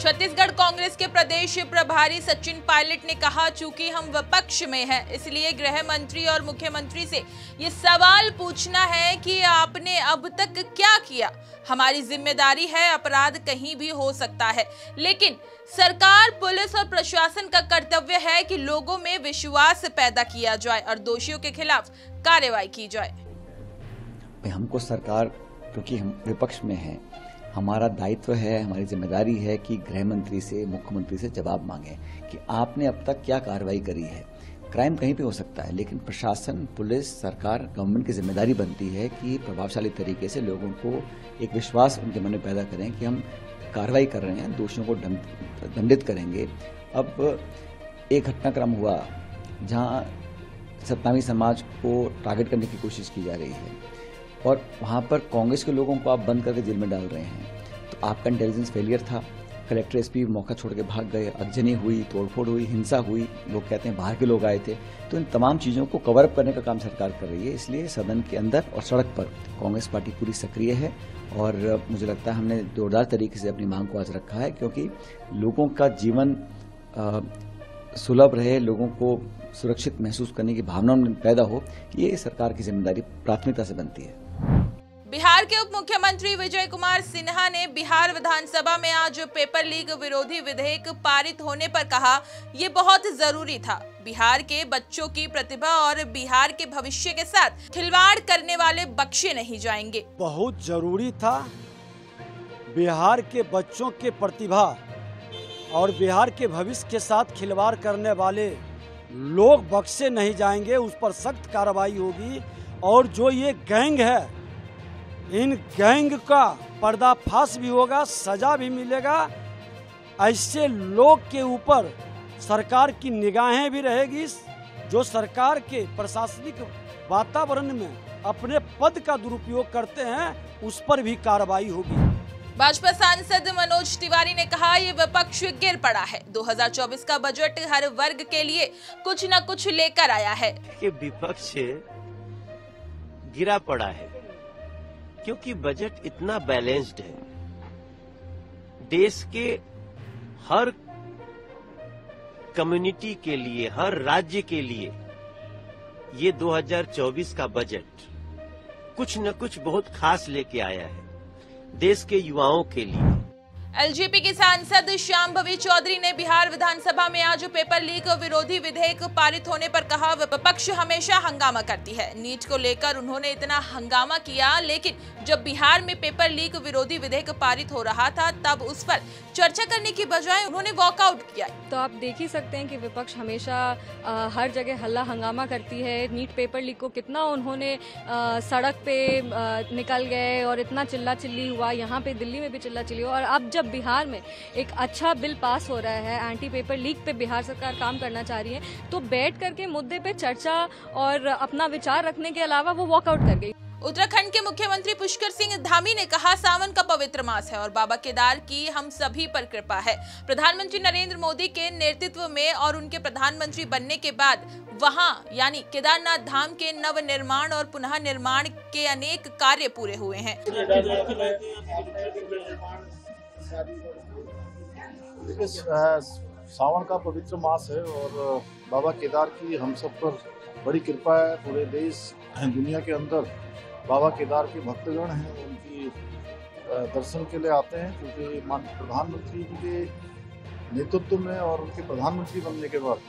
छत्तीसगढ़ कांग्रेस के प्रदेश प्रभारी सचिन पायलट ने कहा, चूंकि हम विपक्ष में हैं, इसलिए गृह मंत्री और मुख्यमंत्री से ये सवाल पूछना है कि आपने अब तक क्या किया। हमारी जिम्मेदारी है, अपराध कहीं भी हो सकता है, लेकिन सरकार, पुलिस और प्रशासन का कर्तव्य है कि लोगों में विश्वास पैदा किया जाए और दोषियों के खिलाफ कार्रवाई की जाए। हमको सरकार, क्योंकि हम विपक्ष में हैं, हमारा दायित्व है, हमारी जिम्मेदारी है कि गृह मंत्री से, मुख्यमंत्री से जवाब मांगे कि आपने अब तक क्या कार्रवाई करी है। क्राइम कहीं पे हो सकता है, लेकिन प्रशासन, पुलिस, सरकार, गवर्नमेंट की जिम्मेदारी बनती है कि प्रभावशाली तरीके से लोगों को एक विश्वास उनके मन में पैदा करें कि हम कार्रवाई कर रहे हैं, दोषियों को दंडित करेंगे। अब एक घटनाक्रम हुआ जहां सत्नामी समाज को टारगेट करने की कोशिश की जा रही है और वहाँ पर कांग्रेस के लोगों को आप बंद करके जेल में डाल रहे हैं, तो आपका इंटेलिजेंस फेलियर था। कलेक्टर, एसपी मौका छोड़ के भाग गए, अगजनी हुई, तोड़फोड़ हुई, हिंसा हुई, लोग कहते हैं बाहर के लोग आए थे। तो इन तमाम चीज़ों को कवर अप करने का काम सरकार कर रही है। इसलिए सदन के अंदर और सड़क पर कांग्रेस पार्टी पूरी सक्रिय है और मुझे लगता है हमने जोरदार तरीके से अपनी मांग को आज रखा है, क्योंकि लोगों का जीवन सुलभ रहे, लोगों को सुरक्षित महसूस करने की भावना में पैदा हो, ये सरकार की जिम्मेदारी प्राथमिकता से बनती है। बिहार के उप मुख्यमंत्री विजय कुमार सिन्हा ने बिहार विधानसभा में आज पेपर लीक विरोधी विधेयक पारित होने पर कहा, ये बहुत जरूरी था। बिहार के बच्चों की प्रतिभा और बिहार के भविष्य के साथ खिलवाड़ करने वाले बख्शे नहीं जाएंगे। बहुत जरूरी था। बिहार के बच्चों के प्रतिभा और बिहार के भविष्य के साथ खिलवाड़ करने वाले लोग बख्शे नहीं जाएंगे, उस पर सख्त कार्रवाई होगी। और जो ये गैंग है, इन गैंग का पर्दाफाश भी होगा, सजा भी मिलेगा। ऐसे लोग के ऊपर सरकार की निगाहें भी रहेगी। जो सरकार के प्रशासनिक वातावरण में अपने पद का दुरुपयोग करते हैं, उस पर भी कार्रवाई होगी। भाजपा सांसद मनोज तिवारी ने कहा, ये विपक्ष गिर पड़ा है। 2024 का बजट हर वर्ग के लिए कुछ न कुछ लेकर आया है। कि विपक्ष गिरा पड़ा है क्योंकि बजट इतना बैलेंस्ड है। देश के हर कम्युनिटी के लिए, हर राज्य के लिए ये 2024 का बजट कुछ न कुछ बहुत खास लेके आया है देश के युवाओं के लिए। एलजेपी के सांसद श्यामभवी चौधरी ने बिहार विधानसभा में आज पेपर लीक विरोधी विधेयक पारित होने पर कहा, विपक्ष हमेशा हंगामा करती है। नीट को लेकर उन्होंने इतना हंगामा किया, लेकिन जब बिहार में पेपर लीक विरोधी विधेयक पारित हो रहा था, तब उस पर चर्चा करने की बजाय उन्होंने वॉकआउट किया। तो आप देख ही सकते हैं कि विपक्ष हमेशा हर जगह हल्ला हंगामा करती है। नीट पेपर लीक को कितना उन्होंने सड़क पे निकल गए और इतना चिल्ला चिल्ली हुआ, यहाँ पे दिल्ली में भी चिल्ला चिल्ली हुआ। और अब जब बिहार में एक अच्छा बिल पास हो रहा है, एंटी पेपर लीक पे बिहार सरकार काम करना चाह रही है, तो बैठ करके मुद्दे पे चर्चा और अपना विचार रखने के अलावा वो वॉकआउट कर गई। उत्तराखंड के मुख्यमंत्री पुष्कर सिंह धामी ने कहा, सावन का पवित्र मास है और बाबा केदार की हम सभी पर कृपा है। प्रधानमंत्री नरेंद्र मोदी के नेतृत्व में और उनके प्रधानमंत्री बनने के बाद वहां यानी केदारनाथ धाम के नव निर्माण और पुनः निर्माण के अनेक कार्य पूरे हुए हैं। सावन का पवित्र मास है और बाबा केदार की हम सब पर बड़ी कृपा है। पूरे देश दुनिया के अंदर बाबा केदार के भक्तगण हैं, उनकी दर्शन के लिए आते हैं, क्योंकि माननीय प्रधानमंत्री जी के नेतृत्व में और उनके प्रधानमंत्री बनने के बाद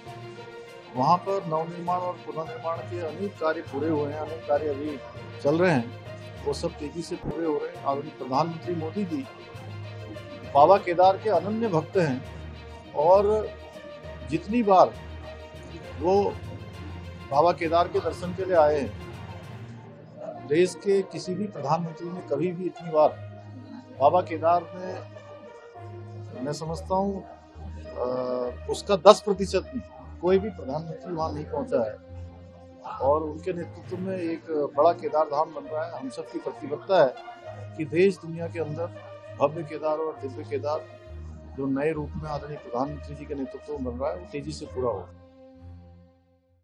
वहाँ पर नवनिर्माण और पुनर्निर्माण के अनेक कार्य पूरे हुए हैं, अनेक कार्य अभी चल रहे हैं, वो सब तेजी से पूरे हो रहे हैं। आदरणीय प्रधानमंत्री मोदी जी बाबा केदार के अनन्य भक्त हैं और जितनी बार वो बाबा केदार के दर्शन के लिए आए हैं, देश के किसी भी प्रधानमंत्री ने कभी भी इतनी बार बाबा केदार में, मैं समझता हूँ उसका 10% कोई भी प्रधानमंत्री वहाँ नहीं पहुँचा है। और उनके नेतृत्व में एक बड़ा केदार धाम बन रहा है। हम सब की प्रतिबद्धता है कि देश दुनिया के अंदर भव्य केदार और दिव्य केदार जो नए रूप में आदरणीय प्रधानमंत्री जी के नेतृत्व में बन रहा है, वो तेजी से पूरा हो।